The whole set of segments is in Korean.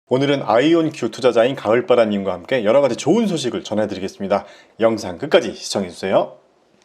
오늘은 아이온큐 투자자인 가을바라님과 함께 여러가지 좋은 소식을 전해드리겠습니다. 영상 끝까지 시청해주세요.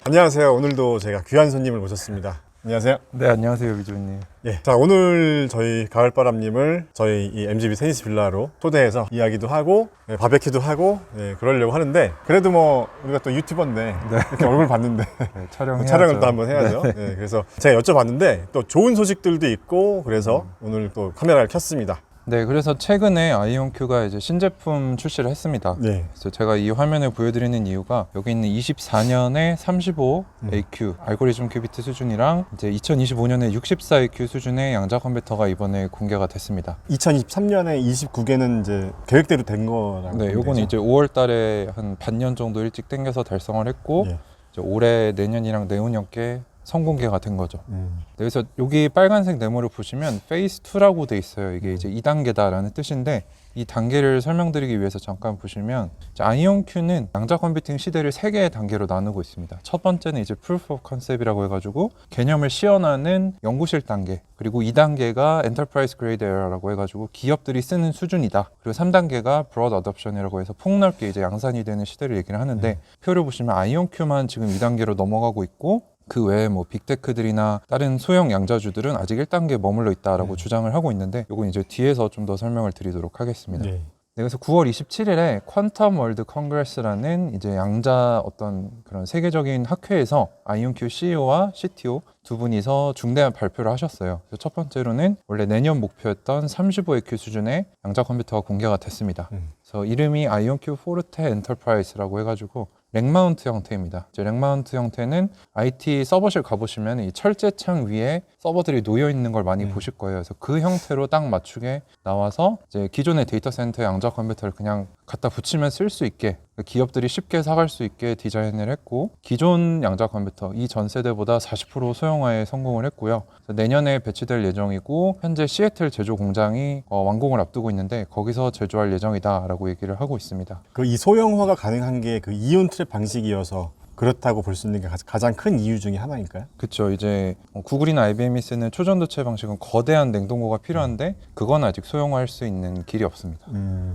안녕하세요. 오늘도 제가 귀한 손님을 모셨습니다. 안녕하세요. 네, 안녕하세요, 위조님. 예. 자, 오늘 저희 가을바람님을 저희 이 MGB 테니스 빌라로 초대해서 이야기도 하고, 바베큐도 하고, 그러려고 하는데, 그래도 뭐, 우리가 또 유튜버인데, 이렇게 얼굴 봤는데, 네, 촬영을 또 한번 해야죠. 네, 그래서 제가 여쭤봤는데, 또 좋은 소식들도 있고, 그래서 오늘 또 카메라를 켰습니다. 네, 그래서 최근에 아이온큐가 이제 신제품 출시를 했습니다. 네. 그래서 제가 이 화면을 보여드리는 이유가 여기 있는 24년에 35 AQ 알고리즘 큐비트 수준이랑 이제 2025년에 64 AQ 수준의 양자 컴퓨터가 이번에 공개가 됐습니다. 2023년에 29개는 이제 계획대로 된 거라고. 네, 요거는 이제 5월 달에 한 반년 정도 일찍 당겨서 달성을 했고, 예. 이제 올해 내년이랑 내후년께 선공개가 된 거죠. 그래서 여기 빨간색 네모를 보시면 페이스 2라고 돼 있어요. 이게 이제 2단계다라는 뜻인데, 이 단계를 설명드리기 위해서 잠깐 보시면 아이온큐는 양자 컴퓨팅 시대를 3개의 단계로 나누고 있습니다. 첫 번째는 이제 Proof of Concept이라고 해가지고 개념을 시연하는 연구실 단계, 그리고 2단계가 Enterprise Grade Era라고 해가지고 기업들이 쓰는 수준이다. 그리고 3단계가 Broad Adoption이라고 해서 폭넓게 이제 양산이 되는 시대를 얘기를 하는데, 표를 보시면 아이온큐만 지금 2단계로 넘어가고 있고, 그 외에 뭐 빅테크들이나 다른 소형 양자주들은 아직 1단계에 머물러 있다라고 주장을 하고 있는데, 이건 이제 뒤에서 좀 더 설명을 드리도록 하겠습니다. 네, 그래서 9월 27일에 퀀텀 월드 컨그레스라는 이제 양자 어떤 그런 세계적인 학회에서 아이온큐 CEO와 CTO 두 분이서 중대한 발표를 하셨어요. 그래서 첫 번째로는 원래 내년 목표였던 35AQ 수준의 양자 컴퓨터가 공개가 됐습니다. 그래서 이름이 아이온큐 포르테 엔터프라이즈라고 해가지고 렉마운트 형태입니다. 이제 렉마운트 형태는 IT 서버실 가보시면 이 철제창 위에 서버들이 놓여 있는 걸 많이 보실 거예요. 그래서 그 형태로 딱 맞추게 나와서 이제 기존의 데이터 센터 양자 컴퓨터를 그냥 갖다 붙이면 쓸 수 있게, 기업들이 쉽게 사갈 수 있게 디자인을 했고, 기존 양자 컴퓨터 이 전 세대보다 40% 소형화에 성공을 했고요. 내년에 배치될 예정이고, 현재 시애틀 제조 공장이 완공을 앞두고 있는데 거기서 제조할 예정이다라고 얘기를 하고 있습니다. 그 이 소형화가 가능한 게 그 이온 트랩 방식이어서 그렇다고 볼 수 있는 게 가장 큰 이유 중에 하나일까요? 그렇죠. 이제 구글이나 IBM이 쓰는 초전도체 방식은 거대한 냉동고가 필요한데 그건 아직 소형화할 수 있는 길이 없습니다.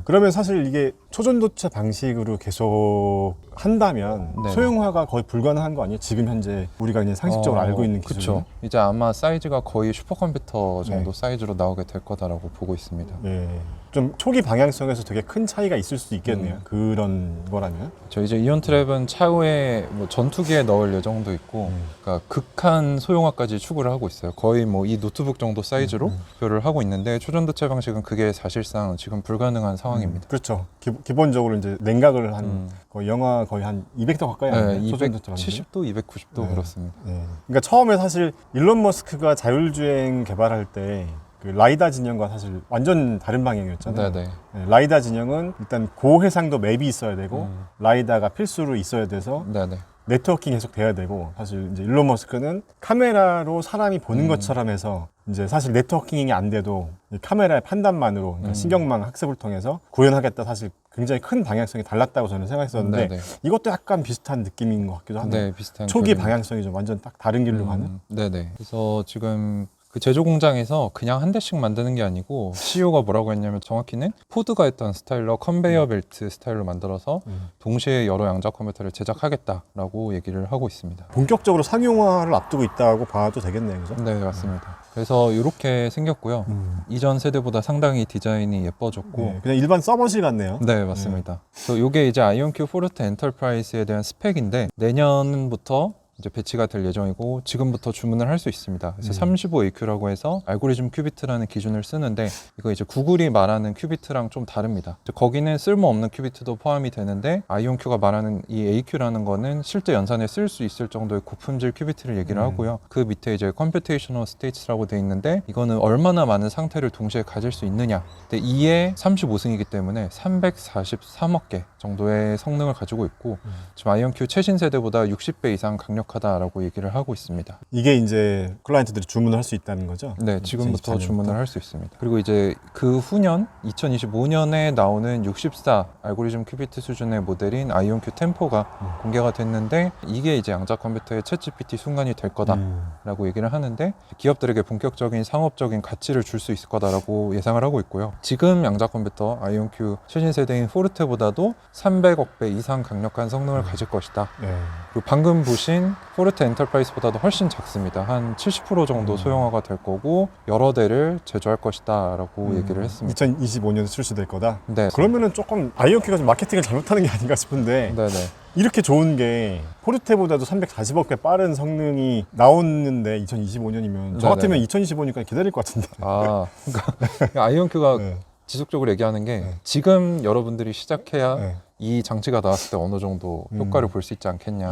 그러면 사실 이게 초전도체 방식으로 계속 한다면 네. 소형화가 거의 불가능한 거 아니에요? 지금 현재 우리가 그냥 상식적으로 알고 있는 기술은. 그렇죠. 이제 아마 사이즈가 거의 슈퍼컴퓨터 정도 네. 사이즈로 나오게 될 거다라고 보고 있습니다. 네. 좀 초기 방향성에서 되게 큰 차이가 있을 수도 있겠네요. 그런 거라면. 저 이제 이온 트랩은 차후에 뭐 전투기에 넣을 예정도 있고, 그러니까 극한 소형화까지 추구를 하고 있어요. 거의 뭐 이 노트북 정도 사이즈로 목표를 하고 있는데, 초전도체 방식은 그게 사실상 지금 불가능한 상황입니다. 그렇죠. 기본적으로 이제 냉각을 한 거의 영하 거의 한 200도 가까이 하는 네, 초전도체 방식. 270도, 290도 그렇습니다. 네. 그러니까 처음에 사실 일론 머스크가 자율주행 개발할 때 그 라이다 진영과 사실 완전 다른 방향이었잖아요. 네네. 네, 라이다 진영은 일단 고해상도 맵이 있어야 되고 라이다가 필수로 있어야 돼서 네네. 네트워킹 계속 돼야 되고, 사실 이제 일론 머스크는 카메라로 사람이 보는 것처럼 해서 이제 사실 네트워킹이 안 돼도 이 카메라의 판단만으로, 그러니까 신경망 학습을 통해서 구현하겠다, 사실 굉장히 큰 방향성이 달랐다고 저는 생각했었는데, 네네. 이것도 약간 비슷한 느낌인 것 같기도 하네요. 네, 비슷한 초기 궤도입니다. 방향성이 좀 완전 딱 다른 길로 가는. 네네. 그래서 지금 그 제조 공장에서 그냥 한 대씩 만드는 게 아니고, CEO가 뭐라고 했냐면 정확히는 포드가 했던 스타일러 컨베이어 벨트 스타일로 만들어서 동시에 여러 양자 컴퓨터를 제작하겠다라고 얘기를 하고 있습니다. 본격적으로 상용화를 앞두고 있다고 봐도 되겠네요, 그죠? 네, 맞습니다. 그래서 이렇게 생겼고요. 이전 세대보다 상당히 디자인이 예뻐졌고, 네, 그냥 일반 서버실 같네요. 네, 맞습니다. 그래서 이게 이제 아이온큐 포르테 엔터프라이즈에 대한 스펙인데, 내년부터 이제 배치가 될 예정이고, 지금부터 주문을 할 수 있습니다. 그래서 35AQ라고 해서 알고리즘 큐비트라는 기준을 쓰는데, 이거 이제 구글이 말하는 큐비트랑 좀 다릅니다. 거기는 쓸모없는 큐비트도 포함이 되는데, 아이온큐가 말하는 이 AQ라는 거는 실제 연산에 쓸 수 있을 정도의 고품질 큐비트를 얘기를 하고요. 그 밑에 이제 컴퓨테이셔널 스테이츠라고 돼 있는데, 이거는 얼마나 많은 상태를 동시에 가질 수 있느냐. 근데 2의 35승이기 때문에 343억 개 정도의 성능을 가지고 있고, 지금 아이온큐 최신 세대보다 60배 이상 강력 강력하다라고 얘기를 하고 있습니다. 이게 이제 클라이언트들이 주문을 할 수 있다는 거죠? 네, 지금부터 2024년부터? 주문을 할 수 있습니다. 그리고 이제 그 후년 2025년에 나오는 64 알고리즘 큐비트 수준의 모델인 아이온큐 템포가 공개가 됐는데 이게 이제 양자 컴퓨터의 챗GPT 순간이 될 거다라고 얘기를 하는데 기업들에게 본격적인 상업적인 가치를 줄 수 있을 거다라고 예상을 하고 있고요. 지금 양자 컴퓨터 아이온큐 최신 세대인 포르테보다도 300억 배 이상 강력한 성능을 가질 것이다. 네. 그리고 방금 보신 포르테 엔터프라이즈보다도 훨씬 작습니다. 한 70% 정도 소형화가 될 거고 여러 대를 제조할 것이다 라고 얘기를 했습니다. 2025년에 출시될 거다? 네. 그러면은 조금 아이온큐가 좀 마케팅을 잘못하는 게 아닌가 싶은데 네네. 이렇게 좋은 게 포르테보다도 340억 배 빠른 성능이 나오는데 2025년이면 저 같으면 2025년까지 기다릴 것 같은데. 아, 그러니까 아이온큐가 네. 지속적으로 얘기하는 게 네. 지금 여러분들이 시작해야 네. 이 장치가 나왔을 때 어느 정도 효과를 볼 수 있지 않겠냐.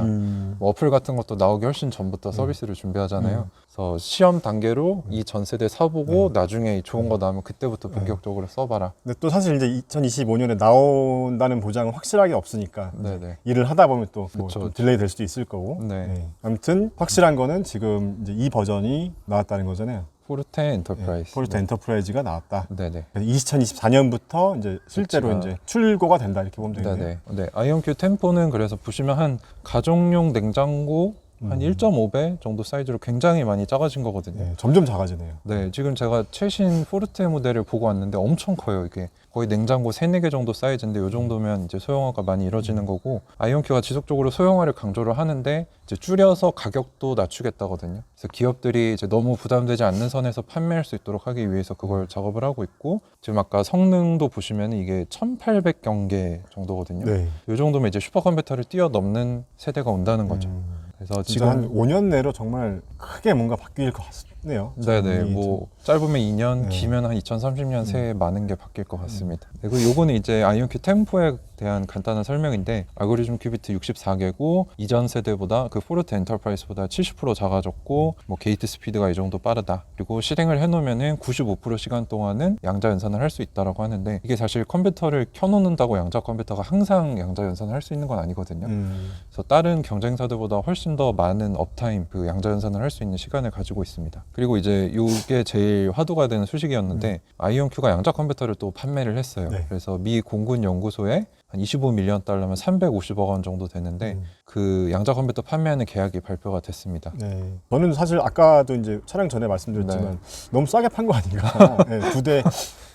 뭐 어플 같은 것도 나오기 훨씬 전부터 서비스를 준비하잖아요. 그래서 시험 단계로 이 전 세대 사보고 나중에 좋은 거 나오면 그때부터 본격적으로 써봐라. 근데 또 사실 이제 2025년에 나온다는 보장은 확실하게 없으니까 네네. 일을 하다 보면 또 뭐 그쵸, 좀 그쵸. 딜레이 될 수도 있을 거고. 네. 아무튼 확실한 거는 지금 이제 이 버전이 나왔다는 거잖아요. 포르테 엔터프라이즈. 포르테 엔터프라이즈가 나왔다. 네네. 2024년부터 이제 실제로 가치가- 이제 출고가 된다 이렇게 보면 되겠네요. 네네. 네. 아이온큐 템포는 그래서 보시면 한 가정용 냉장고 한 1.5배 정도 사이즈로 굉장히 많이 작아진 거거든요. 네, 점점 작아지네요. 네, 지금 제가 최신 포르테 모델을 보고 왔는데 엄청 커요. 이게 거의 냉장고 3, 4개 정도 사이즈인데 이 정도면 이제 소형화가 많이 이루어지는 거고 아이온큐가 지속적으로 소형화를 강조를 하는데 이제 줄여서 가격도 낮추겠다거든요. 그래서 기업들이 이제 너무 부담되지 않는 선에서 판매할 수 있도록 하기 위해서 그걸 작업을 하고 있고 지금 아까 성능도 보시면 이게 1800경계 정도거든요. 네. 이 정도면 이제 슈퍼컴퓨터를 뛰어넘는 세대가 온다는 거죠. 그래서 진짜 한 지금 5년 내로 정말 크게 뭔가 바뀔 것 같네요. 네네 뭐 짧으면 2년 네. 길면 한 2030년 새에 많은 게 바뀔 것 같습니다. 그리고 요거는 이제 아이온큐 템포에 대한 간단한 설명인데 알고리즘 큐비트 64개고 이전 세대보다 그 포르테 엔터프라이즈보다 70% 작아졌고 뭐 게이트 스피드가 이 정도 빠르다. 그리고 실행을 해놓으면은 95% 시간 동안은 양자 연산을 할 수 있다라고 하는데 이게 사실 컴퓨터를 켜놓는다고 양자 컴퓨터가 항상 양자 연산을 할 수 있는 건 아니거든요. 그래서 다른 경쟁사들보다 훨씬 더 많은 업타임, 그 양자 연산을 할 수 있는 시간을 가지고 있습니다. 그리고 이제 이게 제일 화두가 되는 소식이었는데 아이온큐가 양자 컴퓨터를 또 판매를 했어요. 네. 그래서 미 공군 연구소에 한 25밀리언 달러면 350억 원 정도 되는데 그 양자 컴퓨터 판매하는 계약이 발표가 됐습니다. 네. 저는 사실 아까도 이제 촬영 전에 말씀드렸지만 네. 너무 싸게 판 거 아닌가. 네, 2대.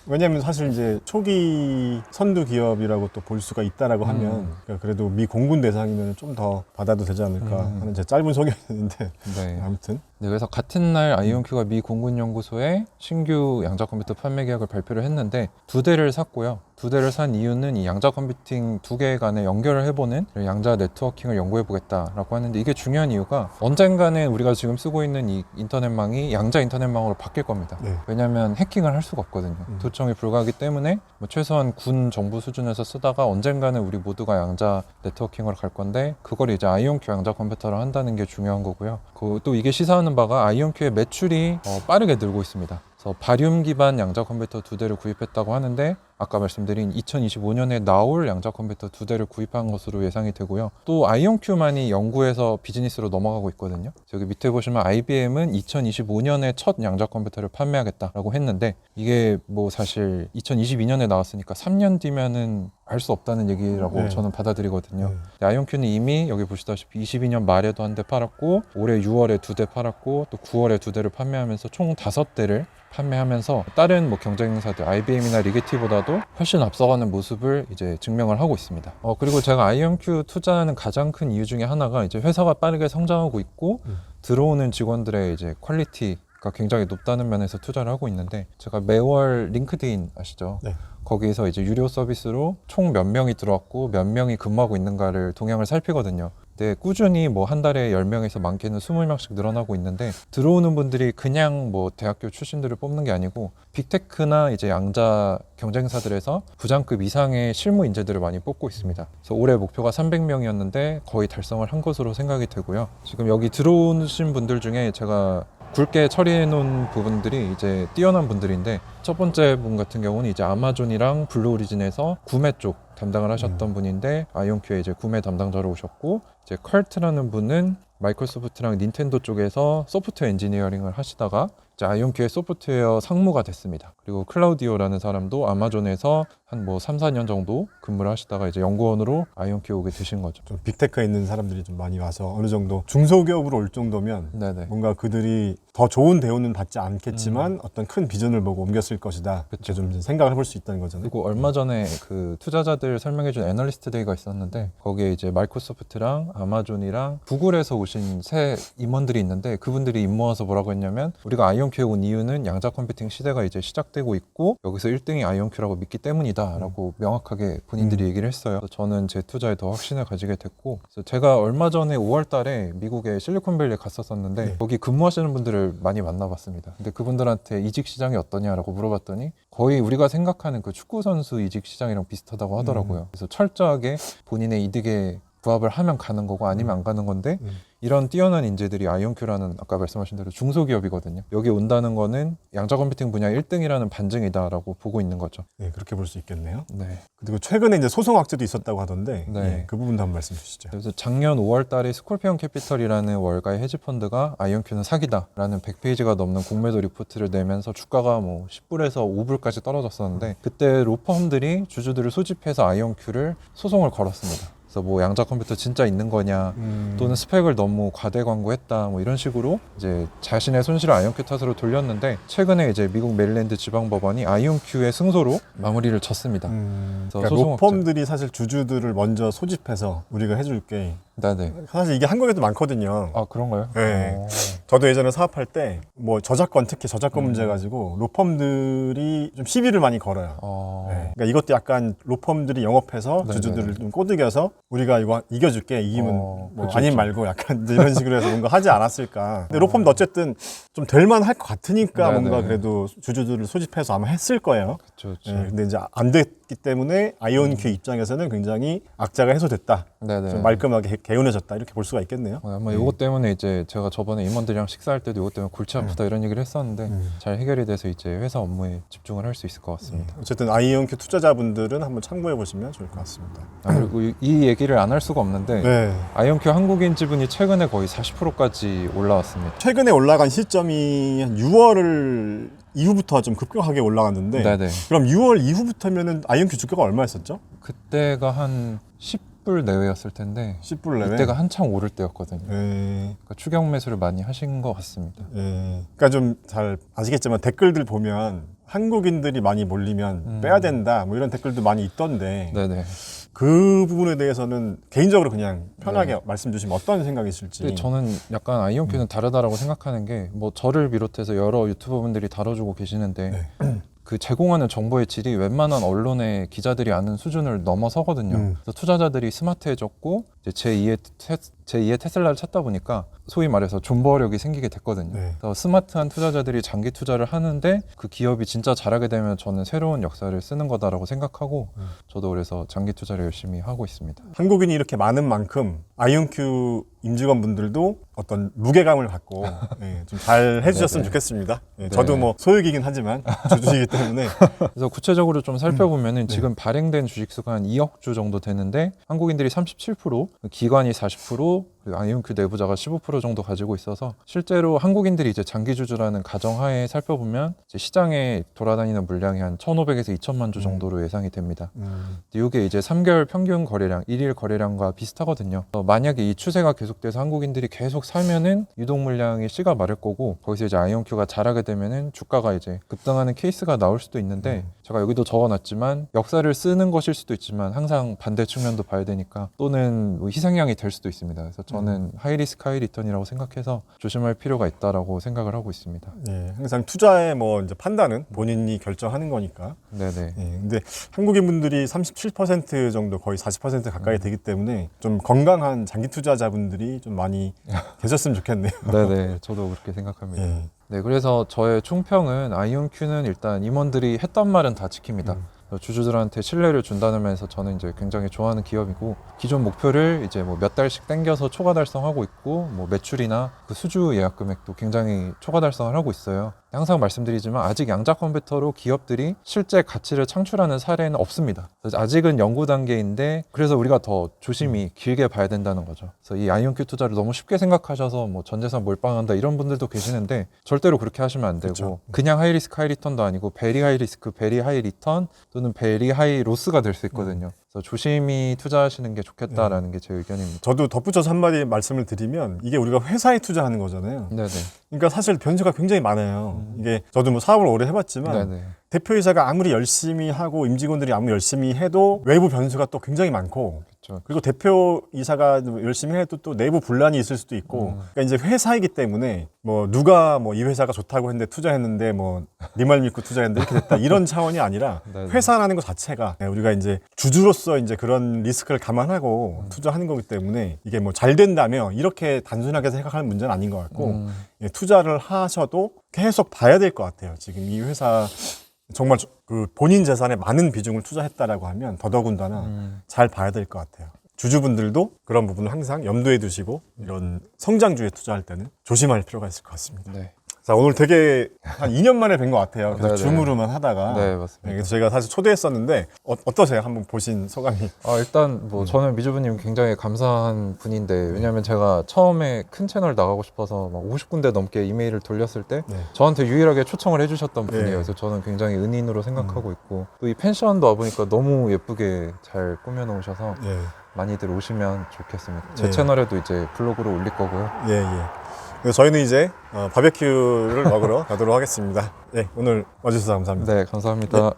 왜냐하면 사실 이제 초기 선두 기업이라고 또 볼 수가 있다라고 하면 그러니까 그래도 미 공군 대상이면 좀 더 받아도 되지 않을까 하는 제 짧은 소개였는데 네. 아무튼 네, 그래서 같은 날 아이온큐가 미 공군연구소에 신규 양자 컴퓨터 판매 계약을 발표를 했는데 2대를 샀고요. 2대를 산 이유는 이 양자 컴퓨팅 2개 간에 연결을 해보는 양자 네트워킹을 연구해보겠다라고 하는데 이게 중요한 이유가 언젠가는 우리가 지금 쓰고 있는 이 인터넷망이 양자 인터넷망으로 바뀔 겁니다. 네. 왜냐하면 해킹을 할 수가 없거든요. 도청이 불가하기 때문에 뭐 최소한 군 정부 수준에서 쓰다가 언젠가는 우리 모두가 양자 네트워킹으로 갈 건데 그걸 이제 아이온큐 양자 컴퓨터로 한다는 게 중요한 거고요. 또 이게 시사하는 바가 아이온큐의 매출이 빠르게 늘고 있습니다. 그래서 바륨 기반 양자 컴퓨터 2대를 구입했다고 하는데 아까 말씀드린 2025년에 나올 양자 컴퓨터 2대를 구입한 것으로 예상이 되고요. 또 아이온큐만이 연구에서 비즈니스로 넘어가고 있거든요. 여기 밑에 보시면 IBM은 2025년에 첫 양자 컴퓨터를 판매하겠다라고 했는데 이게 뭐 사실 2022년에 나왔으니까 3년 뒤면은 알 수 없다는 얘기라고 네. 저는 받아들이거든요. 네. 근데 아이온큐는 이미 여기 보시다시피 22년 말에도 한 대 팔았고 올해 6월에 2대 팔았고 또 9월에 2대를 판매하면서 총 5대를 판매하면서 다른 뭐 경쟁사들 IBM이나 리게티보다도 훨씬 앞서가는 모습을 이제 증명을 하고 있습니다. 그리고 제가 아이온큐 투자하는 가장 큰 이유 중에 하나가 이제 회사가 빠르게 성장하고 있고 들어오는 직원들의 이제 퀄리티가 굉장히 높다는 면에서 투자를 하고 있는데 제가 매월 링크드인 아시죠? 네. 거기에서 이제 유료 서비스로 총 몇 명이 들어왔고 몇 명이 근무하고 있는가를 동향을 살피거든요. 근데 꾸준히 뭐 한 달에 10명에서 많게는 20명씩 늘어나고 있는데 들어오는 분들이 그냥 뭐 대학교 출신들을 뽑는 게 아니고 빅테크나 이제 양자 경쟁사들에서 부장급 이상의 실무 인재들을 많이 뽑고 있습니다. 그래서 올해 목표가 300명이었는데 거의 달성을 한 것으로 생각이 되고요. 지금 여기 들어오신 분들 중에 제가 굵게 처리해 놓은 부분들이 이제 뛰어난 분들인데 첫 번째 분 같은 경우는 이제 아마존이랑 블루 오리진에서 구매 쪽 담당을 하셨던 분인데 아이온큐에 이제 구매 담당자로 오셨고 이제 컬트라는 분은 마이크로소프트랑 닌텐도 쪽에서 소프트웨어 엔지니어링을 하시다가 이제 아이온큐의 소프트웨어 상무가 됐습니다. 그리고 클라우디오라는 사람도 아마존에서 한 뭐 3, 4년 정도 근무를 하시다가 이제 연구원으로 아이온큐에 오게 되신 거죠. 좀 빅테크에 있는 사람들이 좀 많이 와서 어느 정도 중소기업으로 올 정도면 네네. 뭔가 그들이 더 좋은 대우는 받지 않겠지만 어떤 큰 비전을 보고 옮겼을 것이다. 이렇게 좀 생각을 해볼 수 있다는 거잖아요. 그리고 얼마 전에 그 투자자들 설명해준 애널리스트 데이가 있었는데 거기에 이제 마이크로소프트랑 아마존이랑 구글에서 오신 새 임원들이 있는데 그분들이 입 모아서 뭐라고 했냐면 우리가 아이온큐에 온 이유는 양자 컴퓨팅 시대가 이제 시작되고 있고 여기서 1등이 아이온큐라고 믿기 때문이다 라고 명확하게 본인들이 얘기를 했어요. 그래서 저는 제 투자에 더 확신을 가지게 됐고 그래서 제가 얼마 전에 5월 달에 미국의 실리콘밸리에 갔었었는데 네. 거기 근무하시는 분들을 많이 만나봤습니다. 근데 그분들한테 이직 시장이 어떠냐라고 물어봤더니 거의 우리가 생각하는 그 축구 선수 이직 시장이랑 비슷하다고 하더라고요. 그래서 철저하게 본인의 이득에 부합을 하면 가는 거고 아니면 안 가는 건데 이런 뛰어난 인재들이 아이온큐라는 아까 말씀하신 대로 중소기업이거든요. 여기 온다는 거는 양자 컴퓨팅 분야 1등이라는 반증이다라고 보고 있는 거죠. 네, 그렇게 볼 수 있겠네요. 네. 그리고 최근에 이제 소송 악재도 있었다고 하던데 네. 네, 그 부분도 한번 말씀 주시죠. 그래서 작년 5월 달에 스콜피언 캐피털이라는 월가의 헤지펀드가 아이온큐는 사기다라는 100페이지가 넘는 공매도 리포트를 내면서 주가가 뭐 10불에서 5불까지 떨어졌었는데 그때 로펌들이 주주들을 소집해서 아이온큐를 소송을 걸었습니다. 그래서 뭐 양자 컴퓨터 진짜 있는 거냐 또는 스펙을 너무 과대 광고했다 뭐 이런 식으로 이제 자신의 손실을 아이온큐 탓으로 돌렸는데 최근에 이제 미국 메릴랜드 지방법원이 아이온큐의 승소로 마무리를 졌습니다. 그러니까 소송 로펌들이 사실 주주들을 먼저 소집해서 우리가 해줄게. 네네. 사실 이게 한국에도 많거든요. 아 그런가요? 네. 저도 예전에 사업할 때 뭐 저작권 특히 저작권 문제 가지고 로펌들이 좀 시비를 많이 걸어요. 네. 그러니까 이것도 약간 로펌들이 영업해서 네네. 주주들을 좀 꼬드겨서 우리가 이거 이겨줄게 이기면 뭐 그쵸, 아님 그쵸. 말고 약간 이런 식으로 해서 뭔가 하지 않았을까. 근데 로펌도 어쨌든 좀 될만 할 것 같으니까 네네. 뭔가 그래도 주주들을 소집해서 아마 했을 거예요. 그렇죠. 네, 근데 이제 안 됐기 때문에 아이온큐 입장에서는 굉장히 악재가 해소됐다. 네네. 좀 말끔하게 개운해졌다 이렇게 볼 수가 있겠네요. 아마 이것 때문에 이제 제가 저번에 임원들이랑 식사할 때도 이것 때문에 골치 아프다 이런 얘기를 했었는데 잘 해결이 돼서 이제 회사 업무에 집중을 할 수 있을 것 같습니다. 어쨌든 아이온큐 투자자분들은 한번 참고해 보시면 좋을 것 같습니다. 그리고 이 얘기를 안 할 수가 없는데 네. 아이온큐 한국인 지분이 최근에 거의 40%까지 올라왔습니다. 최근에 올라간 시점이 한 6월 이후부터 좀 급격하게 올라갔는데 네네. 그럼 6월 이후부터면은 아이온큐 주가가 얼마였었죠? 그때가 한 10불 내외였을 텐데 10불 내외. 이때가 한창 오를 때였거든요. 네. 그러니까 추격 매수를 많이 하신 것 같습니다. 그러니까 좀 잘 아시겠지만 댓글들 보면 한국인들이 많이 몰리면 빼야 된다 뭐 이런 댓글도 많이 있던데 네네. 그 부분에 대해서는 개인적으로 그냥 편하게 말씀 주시면 어떤 생각이실지. 근데 저는 약간 아이온큐는 다르다라고 생각하는 게 뭐 저를 비롯해서 여러 유튜버분들이 다뤄주고 계시는데 그 제공하는 정보의 질이 웬만한 언론의 기자들이 아는 수준을 넘어서거든요. 그래서 투자자들이 스마트해졌고 이제 제2의 테슬라를 찾다 보니까 소위 말해서 존버력이 생기게 됐거든요. 네. 그래서 스마트한 투자자들이 장기 투자를 하는데 그 기업이 진짜 잘하게 되면 저는 새로운 역사를 쓰는 거다라고 생각하고 저도 그래서 장기 투자를 열심히 하고 있습니다. 한국인이 이렇게 많은 만큼 아이온큐 임직원분들도 어떤 무게감을 갖고 좀 잘 해주셨으면 좋겠습니다. 저도 뭐 소액이긴 하지만 주주이기 때문에 그래서 구체적으로 좀 살펴보면은 지금 발행된 주식수가 한 2억 주 정도 되는데 한국인들이 37%, 기관이 40%, 그리고 아이온큐 내부자가 15% 정도 가지고 있어서 실제로 한국인들이 이제 장기주주라는 가정하에 살펴보면 이제 시장에 돌아다니는 물량이 한 1,500에서 2천만 주 정도로 예상이 됩니다. 근데 이게 이제 3개월 평균 거래량, 1일 거래량과 비슷하거든요. 만약에 이 추세가 계속돼서 한국인들이 계속 사면은 유동 물량이 씨가 마를 거고 거기서 이제 아이온큐가 잘하게 되면은 주가가 이제 급등하는 케이스가 나올 수도 있는데 제가 여기도 적어놨지만 역사를 쓰는 것일 수도 있지만 항상 반대 측면도 봐야 되니까 또는 뭐 희생양이 될 수도 있습니다. 그래서 저는 하이리스크 하이리턴이라고 생각해서 조심할 필요가 있다라고 생각을 하고 있습니다. 항상 투자의 뭐 이제 판단은 본인이 결정하는 거니까. 네네. 근데 한국인 분들이 37% 정도 거의 40% 가까이 되기 때문에 좀 건강한 장기 투자자분들이 좀 많이 계셨으면 좋겠네요. 네네. 저도 그렇게 생각합니다. 네, 그래서 저의 총평은 아이온큐는 일단 임원들이 했던 말은 다 지킵니다. 주주들한테 신뢰를 준다는 면에서 저는 이제 굉장히 좋아하는 기업이고 기존 목표를 이제 뭐 몇 달씩 땡겨서 초과 달성하고 있고 뭐 매출이나 그 수주 예약 금액도 굉장히 초과 달성을 하고 있어요. 항상 말씀드리지만 아직 양자 컴퓨터로 기업들이 실제 가치를 창출하는 사례는 없습니다. 그래서 아직은 연구 단계인데 그래서 우리가 더 조심히 길게 봐야 된다는 거죠. 그래서 이 아이온큐 투자를 너무 쉽게 생각하셔서 뭐 전 재산 몰빵한다 이런 분들도 계시는데 절대로 그렇게 하시면 안 되고 그쵸. 그냥 하이 리스크 하이 리턴도 아니고 베리 하이 리스크 베리 하이 리턴 또는 베리 하이 로스가 될 수 있거든요. 그래서 조심히 투자하시는 게 좋겠다라는 게 제 의견입니다. 저도 덧붙여서 한마디 말씀을 드리면 이게 우리가 회사에 투자하는 거잖아요. 네네. 그러니까 사실 변수가 굉장히 많아요. 이게 저도 뭐 사업을 오래 해봤지만 네네. 대표이사가 아무리 열심히 하고 임직원들이 아무리 열심히 해도 외부 변수가 또 굉장히 많고 그렇죠. 그리고 대표이사가 열심히 해도 또 내부 분란이 있을 수도 있고 그러니까 이제 회사이기 때문에 뭐 누가 뭐 이 회사가 좋다고 했는데 투자했는데 뭐 네 말 믿고 투자했는데 이렇게 됐다 이런 차원이 아니라 네네. 회사라는 것 자체가 우리가 이제 주주로서 이제 그런 리스크를 감안하고 투자하는 거기 때문에 이게 뭐 잘 된다면 이렇게 단순하게 생각하는 문제는 아닌 것 같고 예, 투자를 하셔도 계속 봐야 될 것 같아요. 지금 이 회사 정말 그 본인 재산에 많은 비중을 투자했다라고 하면 더더군다나 잘 봐야 될 것 같아요. 주주분들도 그런 부분을 항상 염두에 두시고 이런 성장주에 투자할 때는 조심할 필요가 있을 것 같습니다. 네. 자, 오늘 되게 한 2년 만에 뵌 것 같아요. 그래서 네네. 줌으로만 하다가. 네, 맞습니다. 그래서 저희가 사실 초대했었는데 어떠세요? 한번 보신 소감이? 일단 뭐 저는 미주부님 굉장히 감사한 분인데 왜냐면 제가 처음에 큰 채널 나가고 싶어서 막 50군데 넘게 이메일을 돌렸을 때 네. 저한테 유일하게 초청을 해주셨던 네. 분이에요. 그래서 저는 굉장히 은인으로 생각하고 있고 또 이 펜션도 와보니까 너무 예쁘게 잘 꾸며놓으셔서 예, 많이들 오시면 좋겠습니다. 제 네. 채널에도 이제 블로그로 올릴 거고요. 예, 예. 그래서 저희는 이제 바베큐를 먹으러 가도록 하겠습니다. 예, 오늘 와주셔서 감사합니다. 네, 감사합니다.